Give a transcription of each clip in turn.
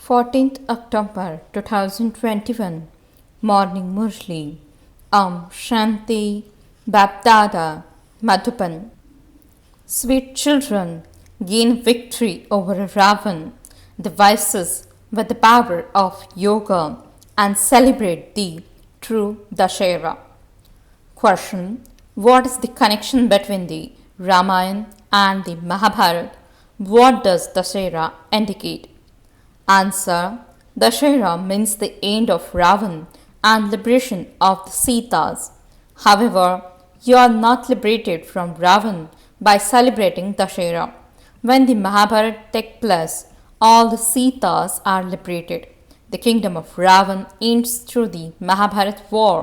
14th October 2021 Morning Murli Om Shanti Bapdada Madhuban. Sweet children, gain victory over Ravan, the vices, with the power of yoga and celebrate the true Dashera. Question: what is the connection between the Ramayana and the Mahabharata? What does Dashera indicate? Answer: Dashera means the end of Ravan and liberation of the Sitas. However, you are not liberated from Ravan by celebrating Dashera. When the Mahabharata takes place, all the Sitas are liberated. The kingdom of Ravan ends through the Mahabharata war,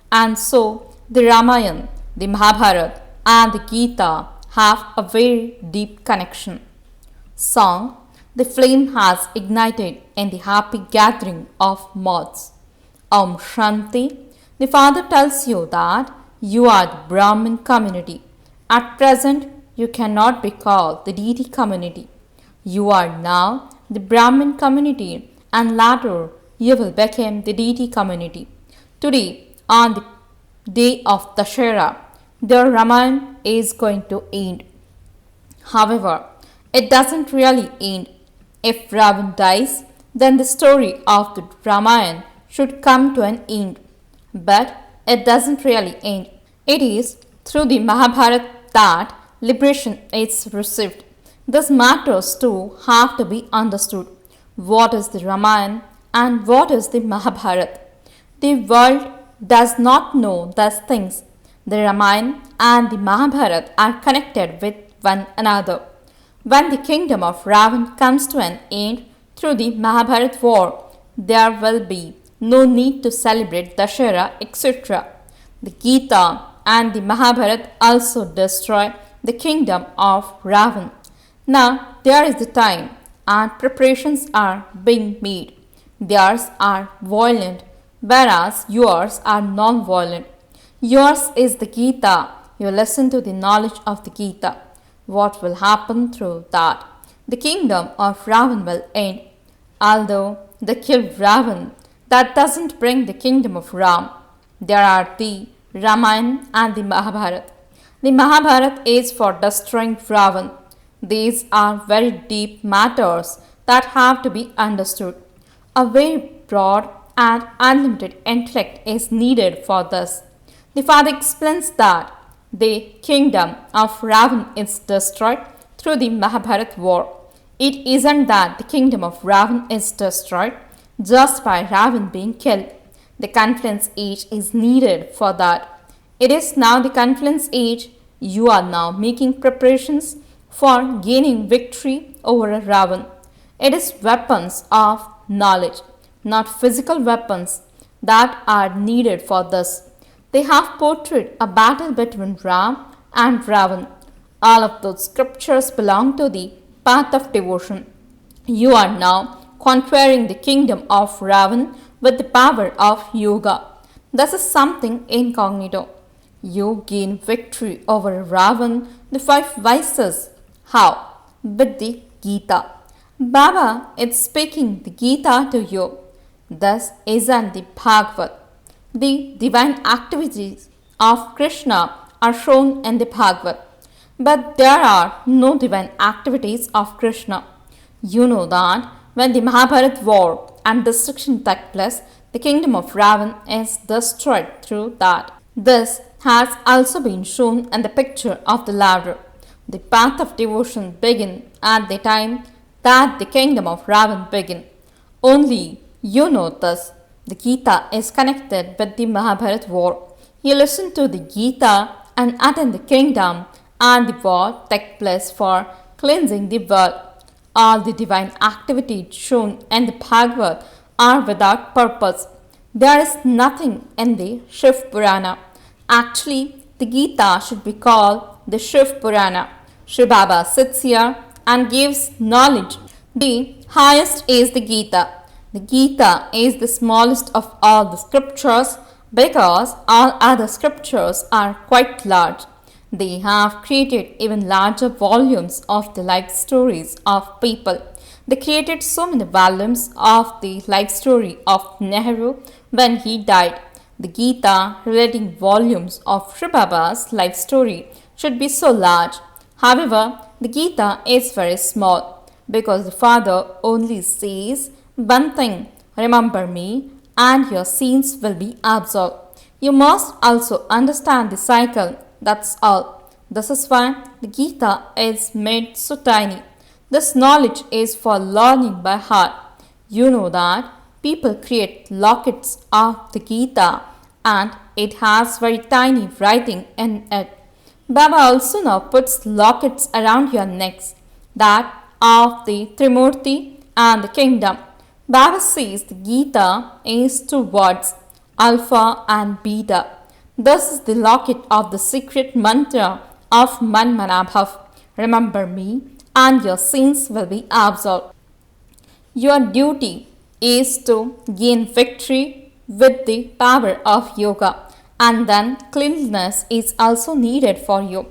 and so the Ramayana, the Mahabharata, and the Gita have a very deep connection. Song: the flame has ignited in the happy gathering of moths. Om Shanti. The Father tells you that you are the Brahmin community. At present, you cannot be called the deity community. You are now the Brahmin community, and later you will become the deity community. Today, on the day of Dashera, the Ramayana is going to end. However, it doesn't really end. If Ravan dies, then the story of the Ramayana should come to an end. But it doesn't really end. It is through the Mahabharata that liberation is received. This matters too have to be understood. What is the Ramayana and what is the Mahabharata? The world does not know these things. The Ramayana and the Mahabharata are connected with one another. When the kingdom of Ravan comes to an end through the Mahabharata war, there will be no need to celebrate Dashera, etc. The Gita and the Mahabharata also destroy the kingdom of Ravan. Now there is the time and preparations are being made. Theirs are violent, whereas yours are non-violent. Yours is the Gita. You listen to the knowledge of the Gita. What will happen through that? The kingdom of Ravan will end. Although they killed Ravan, that doesn't bring the kingdom of Ram. There are the Ramayana and the Mahabharata. The Mahabharata is for destroying Ravan. These are very deep matters that have to be understood. A very broad and unlimited intellect is needed for this. The Father explains that the kingdom of Ravan is destroyed through the Mahabharata war. It isn't that the kingdom of Ravan is destroyed just by Ravan being killed. The confluence age is needed for that. It is now the confluence age. You are now making preparations for gaining victory over Ravan. It is weapons of knowledge, not physical weapons, that are needed for this. They have portrayed a battle between Ram and Ravan. All of those scriptures belong to the path of devotion. You are now conquering the kingdom of Ravan with the power of yoga. This is something incognito. You gain victory over Ravan, the five vices. How? With the Gita. Baba is speaking the Gita to you. This isn't the Bhagavad. The divine activities of Krishna are shown in the Bhagavad, but there are no divine activities of Krishna. You know that when the Mahabharata war and destruction took place, the kingdom of Ravan is destroyed through that. This has also been shown in the picture of the ladder. The path of devotion began at the time that the kingdom of Ravan began. Only you know this. The Gita is connected with the Mahabharata war. You listen to the Gita and attend the kingdom, and the war takes place for cleansing the world. All the divine activities shown in the Bhagavad are without purpose. There is nothing in the Shiv Purana. Actually, the Gita should be called the Shiv Purana. Shiv Baba sits here and gives knowledge. The highest is the Gita. The Gita is the smallest of all the scriptures because all other scriptures are quite large. They have created even larger volumes of the life stories of people. They created so many volumes of the life story of Nehru when he died. The Gita, relating volumes of Sri Baba's life story, should be so large. However, the Gita is very small because the father only says one thing: remember me, and your sins will be absolved. You must also understand the cycle, that's all. This is why the Gita is made so tiny. This knowledge is for learning by heart. You know that people create lockets of the Gita and it has very tiny writing in it. Baba also now puts lockets around your necks, that of the Trimurti and the kingdom. Baba says the Gita is two words, Alpha and Beta. This is the locket of the secret mantra of Manmanabhav. Remember me, and your sins will be absolved. Your duty is to gain victory with the power of yoga, and then cleanliness is also needed for you.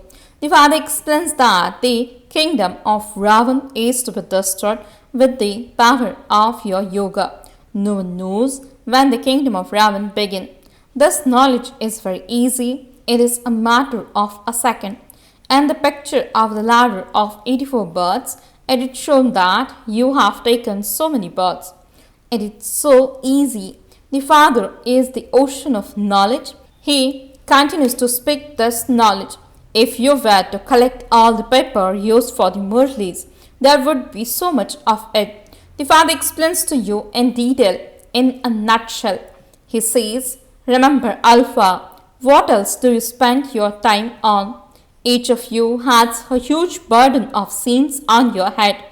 The Father explains that the kingdom of Ravan is to be destroyed with the power of your yoga. No one knows when the kingdom of Ravan begins. This knowledge is very easy, it is a matter of a second. And the picture of the ladder of 84 birds, it is shown that you have taken so many birds. It is so easy. The Father is the ocean of knowledge. He continues to speak this knowledge. If you were to collect all the paper used for the Murlis, there would be so much of it. The Father explains to you in detail, in a nutshell. He says, remember Alpha, what else do you spend your time on? Each of you has a huge burden of sins on your head.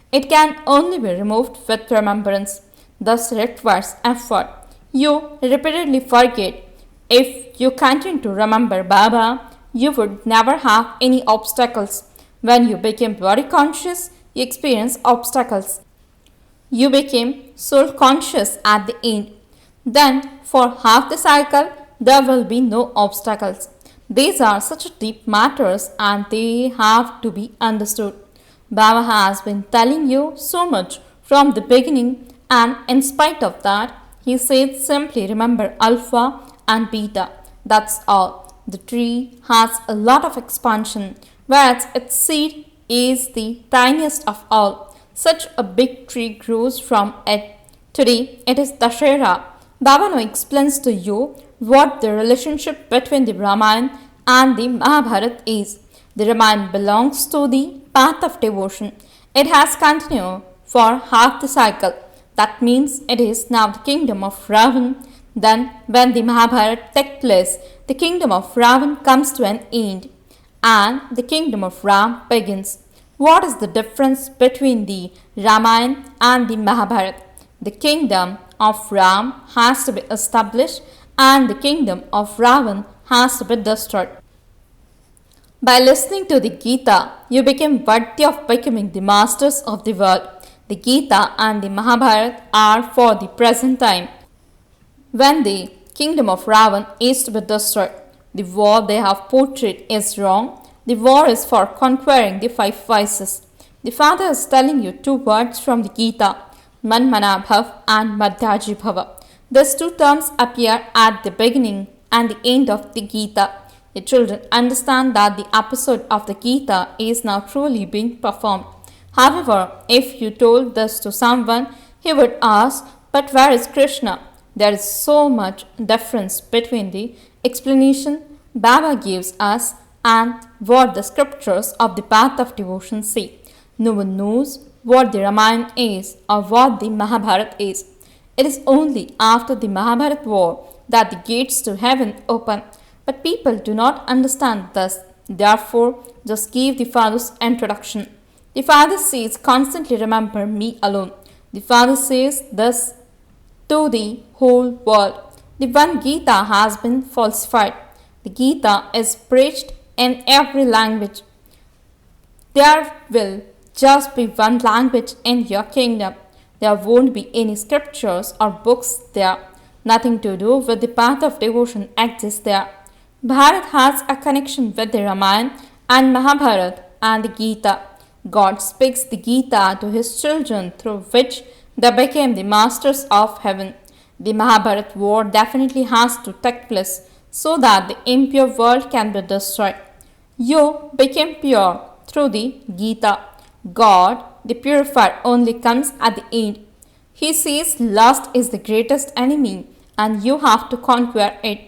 It can only be removed with remembrance. Thus requires effort. You repeatedly forget. If you continue to remember Baba, you would never have any obstacles. When you became body conscious, you experience obstacles. You became soul conscious at the end. Then, for half the cycle, there will be no obstacles. These are such deep matters and they have to be understood. Baba has been telling you so much from the beginning, and in spite of that, he says simply remember Alpha and Beta. That's all. The tree has a lot of expansion, whereas its seed is the tiniest of all. Such a big tree grows from it. Today it is Dashera. Baba now explains to you what the relationship between the Ramayana and the Mahabharata is. The Ramayana belongs to the path of devotion. It has continued for half the cycle. That means it is now the kingdom of Ravan. Then, when the Mahabharata takes place, the kingdom of Ravan comes to an end and the kingdom of Ram begins. What is the difference between the Ramayana and the Mahabharata? The kingdom of Ram has to be established and the kingdom of Ravan has to be destroyed. By listening to the Gita, you become worthy of becoming the masters of the world. The Gita and the Mahabharata are for the present time, when the kingdom of Ravan is to be destroyed. The war they have portrayed is wrong. The war is for conquering the five vices. The Father is telling you two words from the Gita, Manmanabhav and Madhyajibhava. These two terms appear at the beginning and the end of the Gita. The children understand that the episode of the Gita is now truly being performed. However, if you told this to someone, he would ask, but where is Krishna? There is so much difference between the explanation Baba gives us and what the scriptures of the path of devotion say. No one knows what the Ramayana is or what the Mahabharata is. It is only after the Mahabharata war that the gates to heaven open. But people do not understand this. Therefore, just give the Father's introduction. The Father says, constantly remember me alone. The Father says this to the whole world. The one Gita has been falsified. The Gita is preached in every language. There will just be one language in your kingdom. There won't be any scriptures or books there. Nothing to do with the path of devotion exists there. Bharat has a connection with the Ramayana and Mahabharata and the Gita. God speaks the Gita to his children through which they became the masters of heaven. The Mahabharat war definitely has to take place so that the impure world can be destroyed. You became pure through the Gita. God, the purifier, only comes at the end. He says lust is the greatest enemy and you have to conquer it.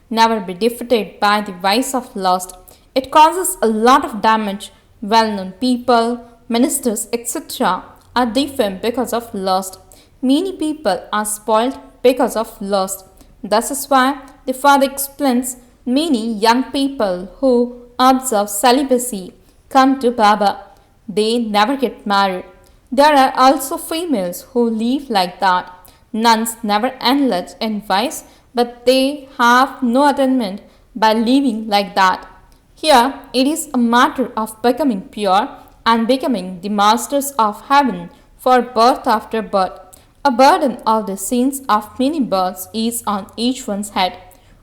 Never be defeated by the vice of lust. It causes a lot of damage. Well known people, ministers, etc. are defamed because of lust. Many people are spoiled because of lust. This is why the father explains many young people who observe celibacy come to Baba. They never get married. There are also females who live like that. Nuns never indulge in vice, but they have no attainment by living like that. Here it is a matter of becoming pure and becoming the masters of heaven for birth after birth. A burden of the sins of many births is on each one's head.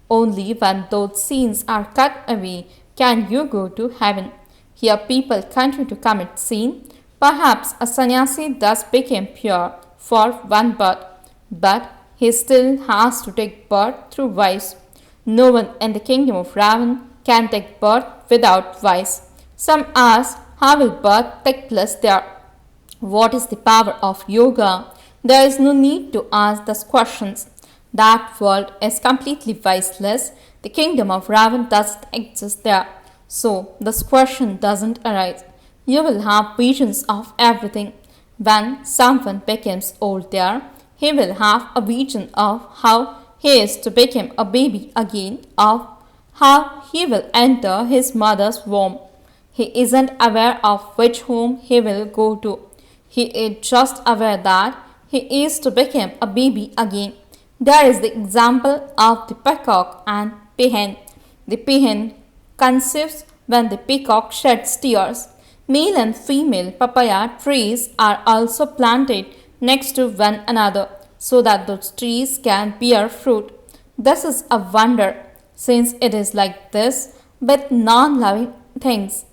Only when those sins are cut away can you go to heaven. Here people continue to commit sin. Perhaps a sannyasi thus became pure for one birth, but he still has to take birth through vice. No one in the kingdom of Ravan can take birth without vice. Some ask, how will birth take place there? What is the power of yoga? There is no need to ask these questions. That world is completely viceless. The kingdom of Ravan doesn't exist there. So this question doesn't arise. You will have visions of everything. When someone becomes old there, he will have a vision of how he is to become a baby again, of how he will enter his mother's womb. He isn't aware of which home he will go to. He is just aware that he is to become a baby again. There is the example of the peacock and peahen. The peahen conceives when the peacock sheds tears. Male and female papaya trees are also planted next to one another so that those trees can bear fruit. This is a wonder, since it is like this with non-living things.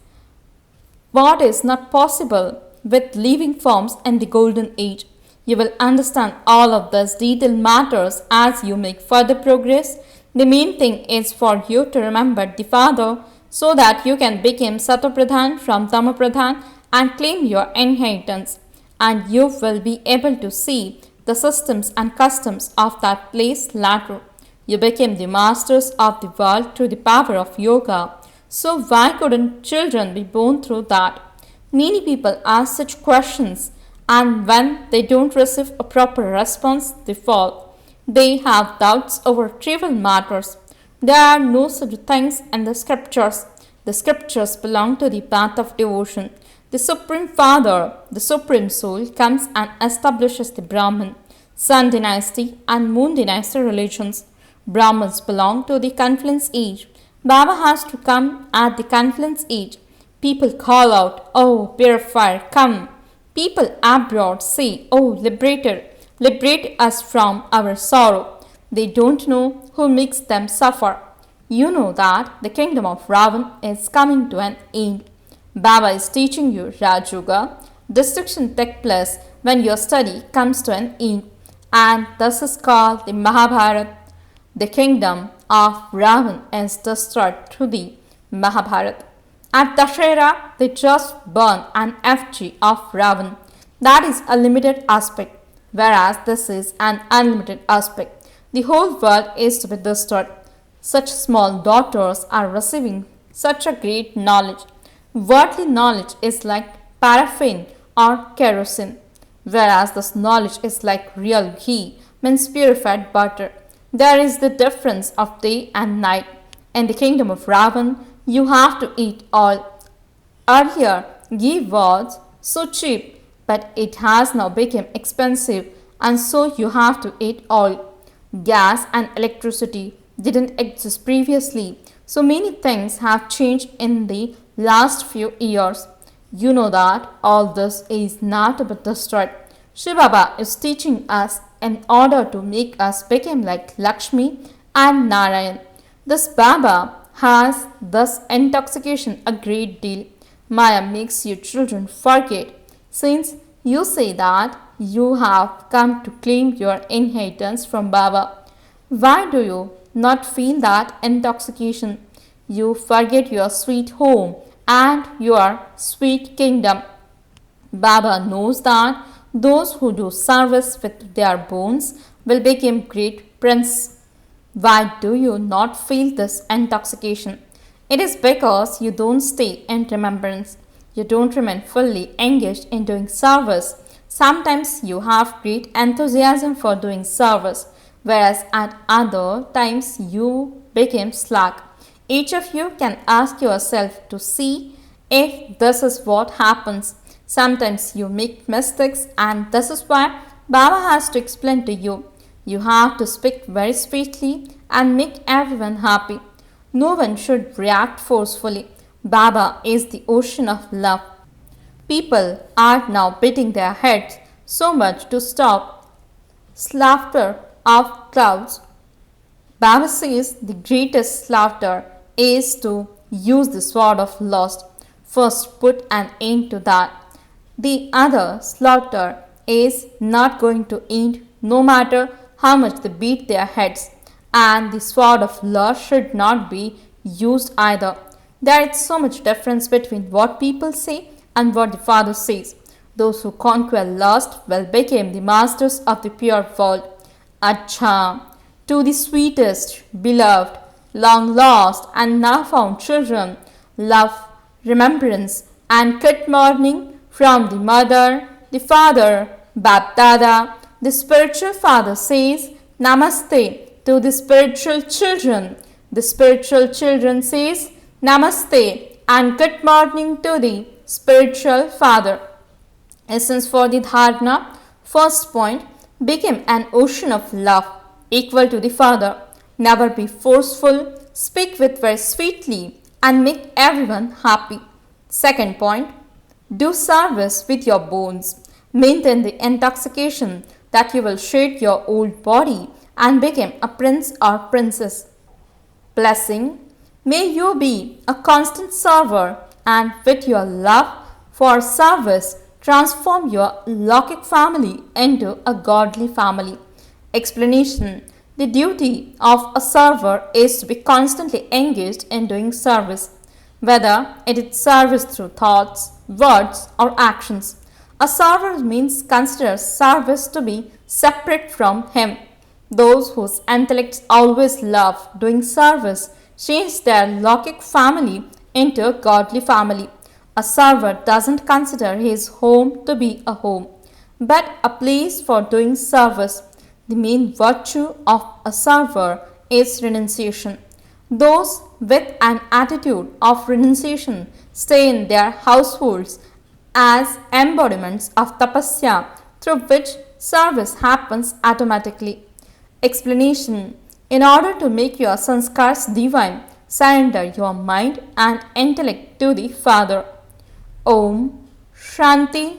What is not possible with living forms in the golden age? You will understand all of these detailed matters as you make further progress. The main thing is for you to remember the Father so that you can become Satopradhan from Tamopradhan and claim your inheritance. And you will be able to see the systems and customs of that place later. You became the masters of the world through the power of yoga. So why couldn't children be born through that? Many people ask such questions, and when they don't receive a proper response, they fall. They have doubts over trivial matters. There are no such things in the scriptures. The scriptures belong to the path of devotion. The Supreme Father, the Supreme Soul, comes and establishes the Brahman, Sun dynasty, and Moon dynasty religions. Brahmins belong to the confluence age. Baba has to come at the confluence age. People call out, "Oh, purifier, come!" People abroad say, "Oh, liberator, liberate us from our sorrow." They don't know who makes them suffer. You know that the kingdom of Ravan is coming to an end. Baba is teaching you Raj Yoga. Destruction takes place when your study comes to an end, and this is called the Mahabharat. The kingdom of Ravan is destroyed through the Mahabharat. At Dashera, they just burn an effigy of Ravan. That is a limited aspect, whereas this is an unlimited aspect. The whole world is to be destroyed. Such small daughters are receiving such a great knowledge. Worldly knowledge is like paraffin or kerosene, whereas this knowledge is like real ghee, means purified butter. There is the difference of day and night. In the kingdom of Ravan, you have to eat oil. Earlier, ghee was so cheap, but it has now become expensive, and so you have to eat oil. Gas and electricity didn't exist previously, so many things have changed in the last few years. You know that all this is not to be destroyed. Shiv Baba is teaching us in order to make us become like Lakshmi and Narayan. This Baba has thus intoxication a great deal. Maya makes you children forget, since you say that you have come to claim your inheritance from Baba. Why do you not feel that intoxication? You forget your sweet home and your sweet kingdom. Baba knows that those who do service with their bones will become great princes. Why do you not feel this intoxication? It is because you don't stay in remembrance. You don't remain fully engaged in doing service. Sometimes you have great enthusiasm for doing service, whereas at other times you become slack. Each of you can ask yourself to see if this is what happens. Sometimes you make mistakes, and this is why Baba has to explain to you. You have to speak very sweetly and make everyone happy. No one should react forcefully. Baba is the ocean of love. People are now beating their heads so much to stop slaughter of clouds. Baba says the greatest slaughter is to use the sword of lust. First, put an end to that. The other slaughter is not going to end no matter how much they beat their heads, and the sword of lust should not be used either. There is so much difference between what people say and what the Father says. Those who conquer lust will become the masters of the pure world. Acha, to the sweetest, beloved, long lost and now found children, love, remembrance, and good morning from the mother, the father, Bapdada. The spiritual father says Namaste to the spiritual children. The spiritual children says Namaste and good morning to the spiritual father. Essence for the dharana. First point, become an ocean of love equal to the Father. Never be forceful, speak with very sweetly, and make everyone happy. Second point, do service with your bones. Maintain the intoxication that you will shed your old body and become a prince or princess. Blessing, may you be a constant server, and with your love for service, transform your Lokik family into a godly family. Explanation, the duty of a server is to be constantly engaged in doing service, whether it is service through thoughts, words, or actions. A server means considers service to be separate from him. Those whose intellects always love doing service change their Lokik family into a godly family. A server doesn't consider his home to be a home, but a place for doing service. The main virtue of a server is renunciation. Those with an attitude of renunciation stay in their households as embodiments of tapasya, through which service happens automatically. Explanation, in order to make your sanskars divine, surrender your mind and intellect to the Father. Om Shanti